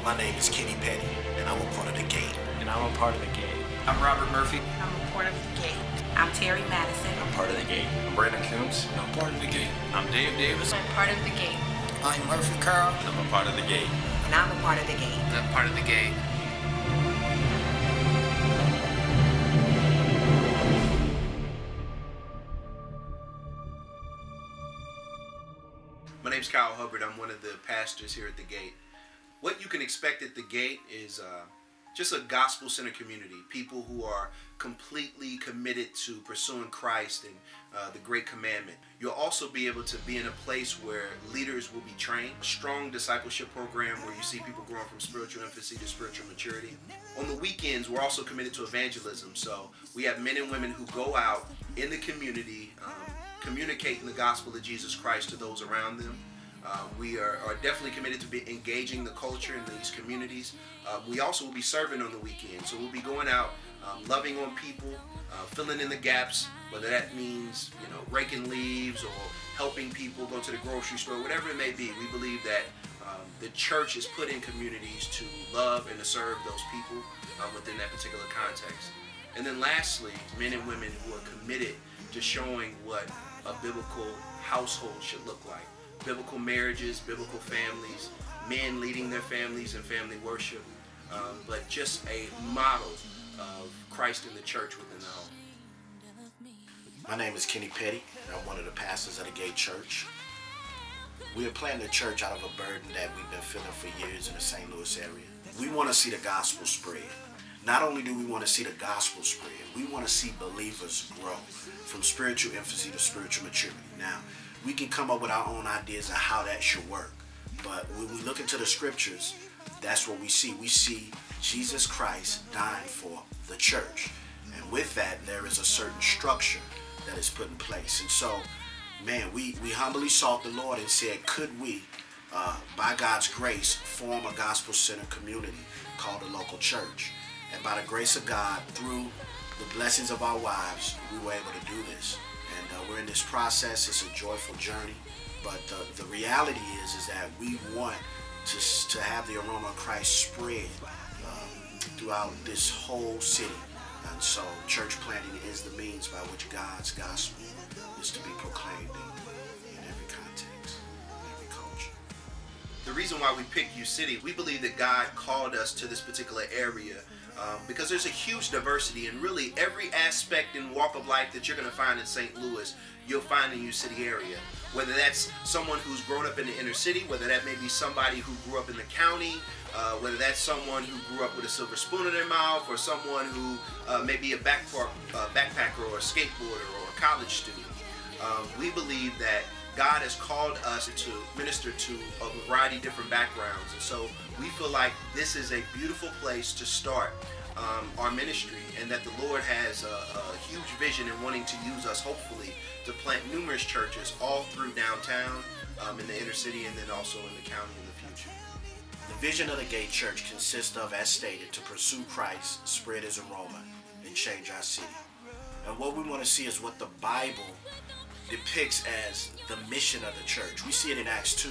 My name is Kenny Petty, and I'm a part of the Gate. And I'm a part of the Gate. I'm Robert Murphy. I'm a part of the Gate. I'm Terry Madison. I'm part of the Gate. I'm Brandon Coombs. I'm part of the Gate. I'm Dave Davis. I'm part of the Gate. I'm Murphy Carl. I'm a part of the Gate. And I'm a part of the Gate. And I'm part of the Gate. My name's Kyle Hubbard. I'm one of the pastors here at the Gate. What you can expect at the Gate is just a gospel-centered community. People who are completely committed to pursuing Christ and the Great Commandment. You'll also be able to be in a place where leaders will be trained. A strong discipleship program where you see people growing from spiritual infancy to spiritual maturity. On the weekends, we're also committed to evangelism. So we have men and women who go out in the community communicating the gospel of Jesus Christ to those around them. We are definitely committed to be engaging the culture in these communities. We also will be serving on the weekend. So we'll be going out, loving on people, filling in the gaps, whether that means, raking leaves or helping people go to the grocery store, whatever it may be. We believe that the church is put in communities to love and to serve those people within that particular context. And then lastly, men and women who are committed to showing what a biblical household should look like. Biblical marriages, biblical families, men leading their families in family worship, but just a model of Christ in the church within the home. My name is Kenny Petty, and I'm one of the pastors of the Gate Church. We are planting a church out of a burden that we've been feeling for years in the St. Louis area. We want to see the gospel spread. Not only do we want to see the gospel spread, we want to see believers grow from spiritual infancy to spiritual maturity. Now, we can come up with our own ideas of how that should work, but when we look into the scriptures, that's what we see. We see Jesus Christ dying for the church, and with that, there is a certain structure that is put in place. And so, man, we humbly sought the Lord and said, could we, by God's grace, form a gospel-centered community called a local church? And by the grace of God, through the blessings of our wives, we were able to do this. And we're in this process. It's a joyful journey. But the reality is that we want to have the aroma of Christ spread throughout this whole city. And so church planting is the means by which God's gospel is to be proclaimed in every context, in every culture. The reason why we picked U City, we believe that God called us to this particular area because there's a huge diversity in really every aspect and walk of life that you're going to find in St. Louis, you'll find in U City area. Whether that's someone who's grown up in the inner city, whether that may be somebody who grew up in the county, whether that's someone who grew up with a silver spoon in their mouth, or someone who may be a backpacker or a skateboarder or a college student. We believe that God has called us to minister to a variety of different backgrounds, and so we feel like this is a beautiful place to start our ministry, and that the Lord has a huge vision in wanting to use us, hopefully, to plant numerous churches all through downtown, in the inner city, and then also in the county in the future. The vision of the Gate Church consists of, as stated, to pursue Christ, spread his aroma, and change our city. And what we want to see is what the Bible depicts as the mission of the church. We see it in Acts 2,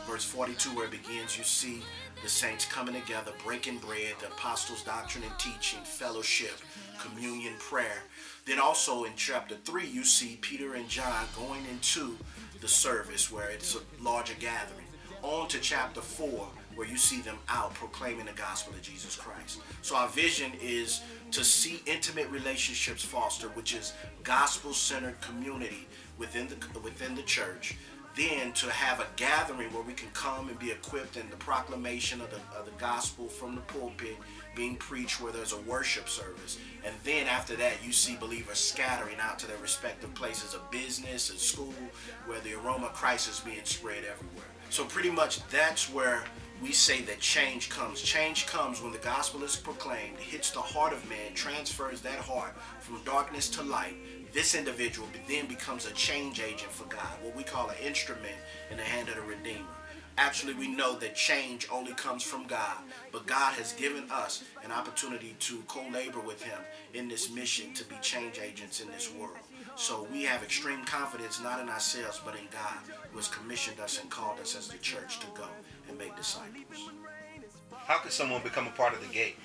verse 42, where it begins. You see the saints coming together, breaking bread, the apostles' doctrine and teaching, fellowship, communion, prayer. Then also in chapter 3, you see Peter and John going into the service where it's a larger gathering. On to chapter 4, where you see them out proclaiming the gospel of Jesus Christ. So our vision is to see intimate relationships fostered, which is gospel-centered community within the church. Then to have a gathering where we can come and be equipped in the proclamation of the gospel from the pulpit being preached, where there's a worship service. And then after that, you see believers scattering out to their respective places of business and school, where the aroma of Christ is being spread everywhere. So pretty much that's where we say that change comes. Change comes when the gospel is proclaimed, hits the heart of man, transfers that heart from darkness to light. This individual then becomes a change agent for God, what we call an instrument in the hand of the Redeemer. Actually, we know that change only comes from God, but God has given us an opportunity to co-labor with him in this mission to be change agents in this world. So we have extreme confidence not in ourselves, but in God, who has commissioned us and called us as the church to go and make disciples. How can someone become a part of the Gate?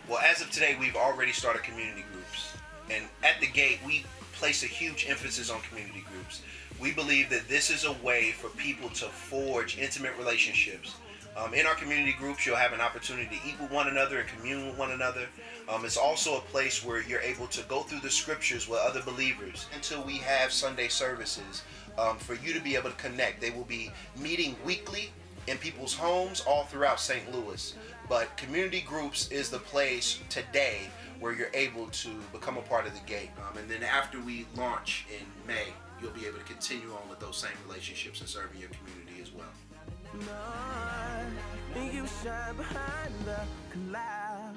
Well, as of today, we've already started community groups. And at the Gate, we place a huge emphasis on community groups. We believe that this is a way for people to forge intimate relationships. In our community groups, you'll have an opportunity to eat with one another and commune with one another. It's also a place where you're able to go through the scriptures with other believers until we have Sunday services for you to be able to connect. They will be meeting weekly in people's homes all throughout St. Louis. But community groups is the place today where you're able to become a part of the Gate. And then after we launch in May, you'll be able to continue on with those same relationships and serving your community as well. You shine behind the cloud.